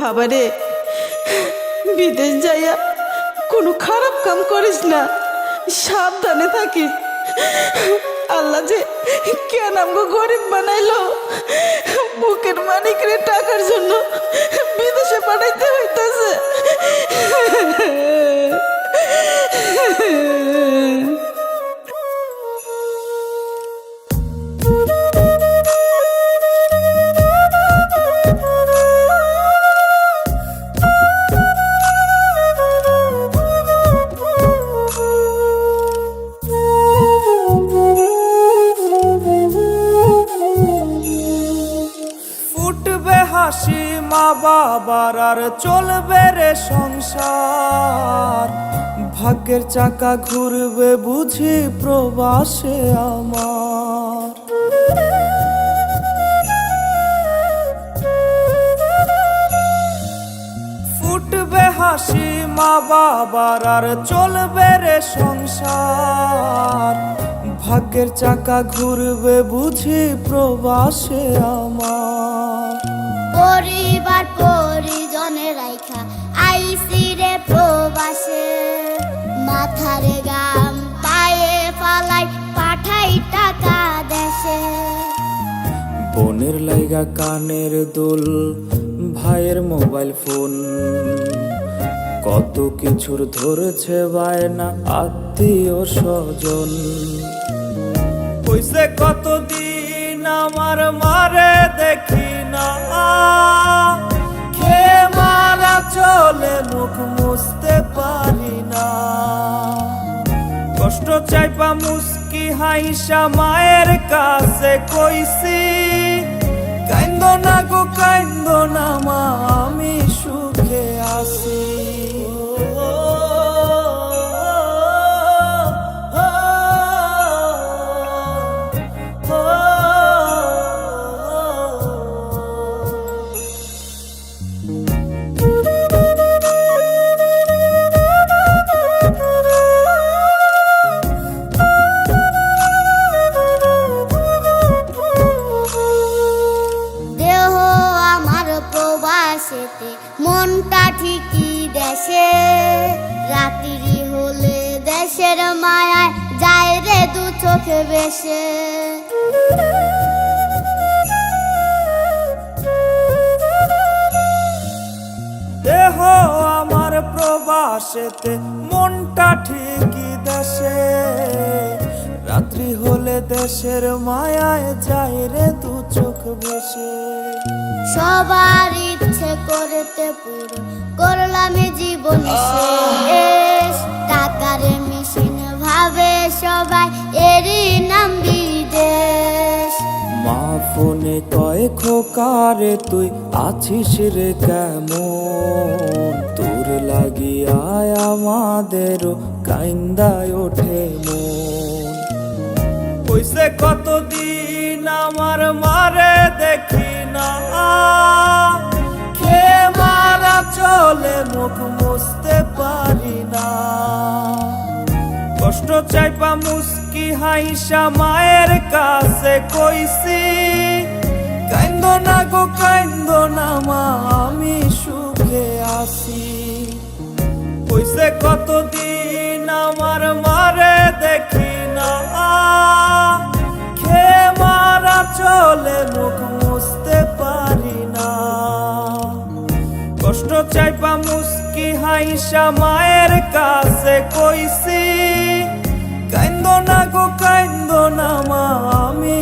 বাবারে, বিদেশ যাইয়া কোনো খারাপ কাম করিস না, সাবধানে থাকিস। আল্লাহ যে কেন আমগো গরিব বানাইলো, বুকের মানিকরে টাকার জন্য বিদেশে পাঠাইতে হইতেছে। হাসি মা বাবার আর চলবে রে সংসার, ভাগ্যের চাকা ঘুরবে বুঝি প্রবাসে আমার। ফুটবে হাসি মা বাবার আর চলবে রে সংসার, ভাগ্যের চাকা ঘুরবে বুঝি প্রবাসে আমার। পরিবার পরিজনের রাইখা আইসি রে প্রবাসে, মাথারে গাম পায়ে ফালাই পাঠাই টাকা দেশে। বোনের লাইগা কানের দুল, ভাইয়ের মোবাইল ফোন, কত কিছুর ধরেছে বায়না আত্মীয় স্বজন। কইছে কতদিন আমার মারে দেখি না, খেয়ে মারা চলে মুখ মুছতে পারি না। কষ্ট চাইপা মুস্কি হাইসা মায়ের কাছে কইছি, কাইন্দো না গো কাইন্দো না মা, আমি সুখে আছি। মনটা ঠিকই দেশে, রাত্রি হলে দেশের মায়ায় যায় রে দু চোখে বেশে। দেহ আমার প্রবাসেতে, মনটা ঠিকই দেশে, রাত্রি হলে দেশের মায়ায় যায় রে দু চোখ বেশে। সবার ইচ্ছে করতে পুরো করলাম জীবন শেষ, টাকার মেশিন ভাবে সবাই এরই নাম বিদেশ। মা ফোনে কয় খোকারে তুই আছিস রে কেমন, তোর লাগিয়া আমাদেরও কাইন্দায় ওঠে মন। কইছে কতদিন আমার মারে দেখি না, খেয়ে মারা চলে মুখ মুছতে পারি না। কষ্ট চাইপা মুস্কি হাইসা মায়ের কাছে কইছি, কাইন্দো না গো কাইন্দো না মা, আমি সুখে আছি। কইছে কতদিন আমার মারে দেখি না, খেয়ে মারা চলে মুখ মুছতে পারি না। কষ্ট চাইপা মুস্কি হাইসা মায়ের কাছে কইছি, কাইন্দো না গো কাইন্দো না মা, আমি